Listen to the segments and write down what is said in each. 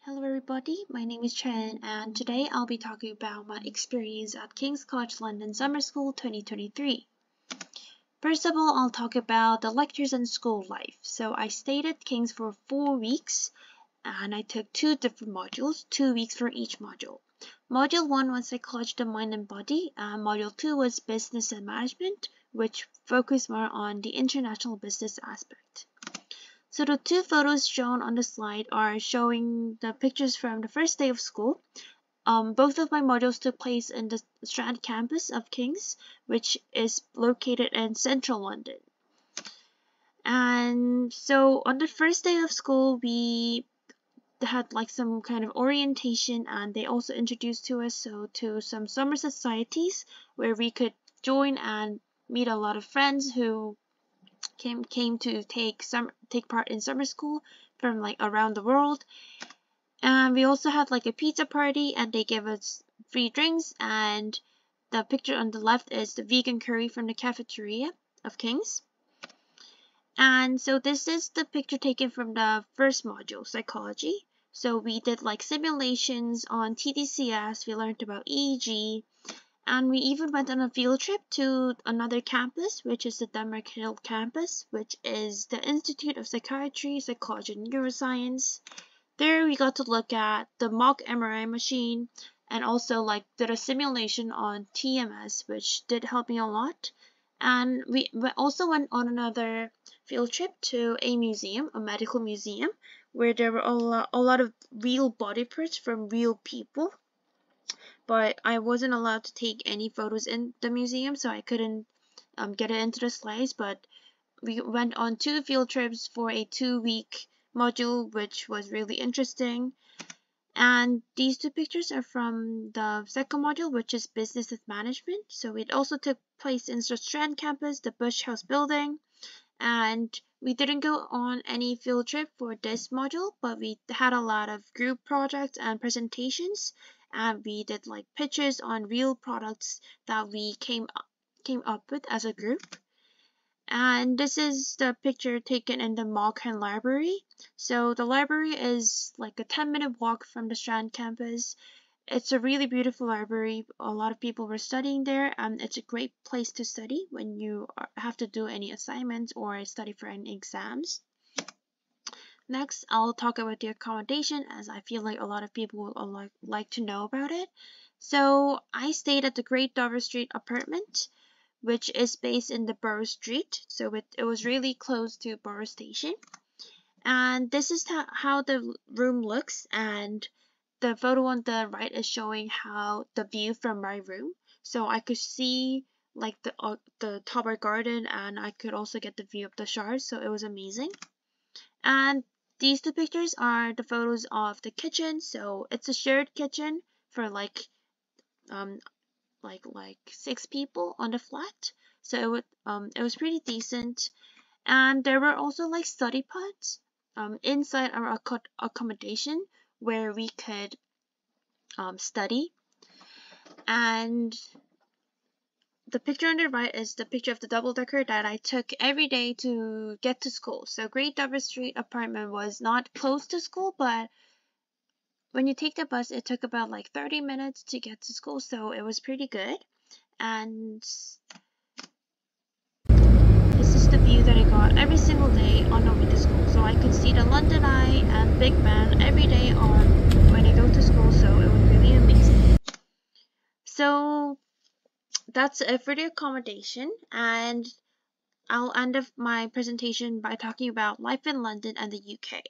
Hello everybody, my name is Chen and today I'll be talking about my experience at King's College London Summer School 2023. First of all, I'll talk about the lectures and school life. So I stayed at King's for 4 weeks and I took 2 different modules, 2 weeks for each module. Module 1 was Psychology of the Mind and Body and Module 2 was Business and Management, which focused more on the international business aspect. So the 2 photos shown on the slide are showing the pictures from the first day of school. Both of my modules took place in the Strand campus of King's, which is located in central London. And so on the first day of school, we had like some kind of orientation, and they also introduced us to some summer societies where we could join and meet a lot of friends who came to take part in summer school from like around the world. And we also had like a pizza party and they gave us free drinks, and the picture on the left is the vegan curry from the cafeteria of King's. And so this is the picture taken from the first module, psychology. So we did like simulations on TDCS, we learned about EEG, and we even went on a field trip to another campus, which is the Denmark Hill campus, which is the Institute of Psychiatry, Psychology, and Neuroscience. There we got to look at the mock MRI machine and also like did a simulation on TMS, which did help me a lot. And we also went on another field trip to a museum, a medical museum, where there were a lot of real body parts from real people. But I wasn't allowed to take any photos in the museum, so I couldn't get it into the slides. But we went on 2 field trips for a 2-week module, which was really interesting. And these 2 pictures are from the second module, which is Business with Management. So it also took place in the Strand campus, the Bush House building. And we didn't go on any field trip for this module, but we had a lot of group projects and presentations. And we did like pitches on real products that we came up with as a group. And this is the picture taken in the Malkin Library. So the library is like a 10-minute walk from the Strand campus. It's a really beautiful library. A lot of people were studying there, and it's a great place to study when you have to do any assignments or study for any exams. Next, I'll talk about the accommodation, as I feel like a lot of people will like to know about it. So I stayed at the Great Dover Street apartment, which is based in the Borough Street. So it was really close to Borough Station. And this is how the room looks, and the photo on the right is showing how the view from my room. So I could see like the Tower Garden, and I could also get the view of the Shard, so it was amazing. And these 2 pictures are the photos of the kitchen. So it's a shared kitchen for like 6 people on the flat. So it was pretty decent. And there were also like study pods inside our accommodation where we could study. And the picture on the right is the picture of the double-decker that I took every day to get to school. So Great Dover Street apartment was not close to school, but when you take the bus, it took about like 30 minutes to get to school, so it was pretty good. And this is the view that I got every single day on the way to school. So I could see the London Eye and Big Ben every day when I go to school, so it was really amazing. So that's it for the accommodation, and I'll end up my presentation by talking about life in London and the UK.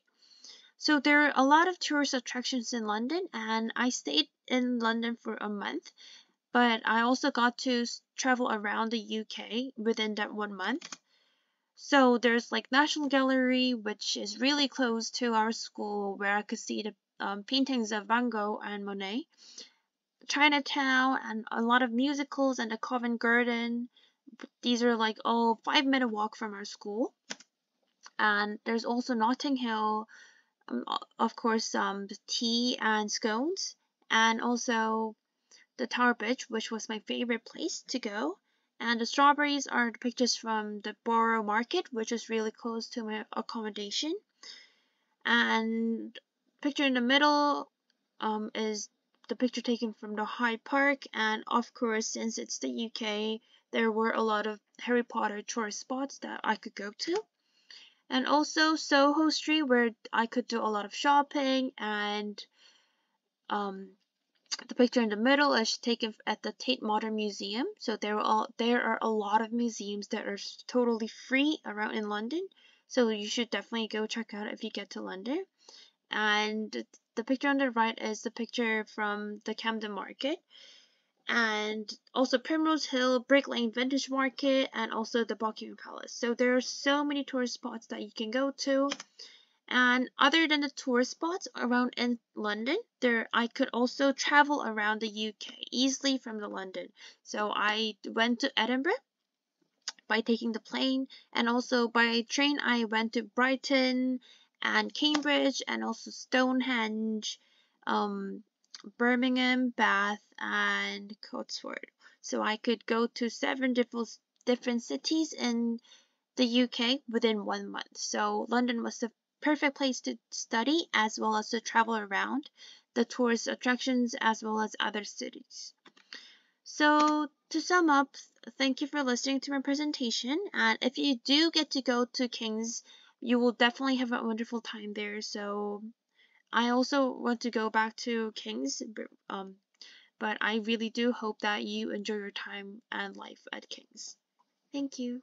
So there are a lot of tourist attractions in London, and I stayed in London for a month, but I also got to travel around the UK within that 1 month. So there's like National Gallery, which is really close to our school, where I could see the paintings of Van Gogh and Monet. Chinatown, and a lot of musicals, and the Covent Garden. These are like all 5-minute walk from our school. And there's also Notting Hill, of course, the tea and scones, and also the Tower Bridge, which was my favorite place to go. And the strawberries are the pictures from the Borough Market, which is really close to my accommodation. And picture in the middle is the picture taken from the Hyde Park, and of course, since it's the UK, there were a lot of Harry Potter tourist spots that I could go to. And also Soho Street, where I could do a lot of shopping, and the picture in the middle is taken at the Tate Modern Museum. So there are a lot of museums that are totally free around in London. So you should definitely go check out if you get to London. And the picture on the right is the picture from the Camden Market. And also Primrose Hill, Brick Lane Vintage Market, and also the Buckingham Palace. So there are so many tourist spots that you can go to. And other than the tourist spots around in London, I could also travel around the UK easily from the London. So I went to Edinburgh by taking the plane, and also by train I went to Brighton and Cambridge, and also Stonehenge, Birmingham, Bath, and Cotswold. So I could go to 7 different cities in the UK within 1 month. So London was the perfect place to study as well as to travel around the tourist attractions as well as other cities. So to sum up, thank you for listening to my presentation, and if you do get to go to King's, you will definitely have a wonderful time there. So I also want to go back to King's, but I really do hope that you enjoy your time and life at King's. Thank you.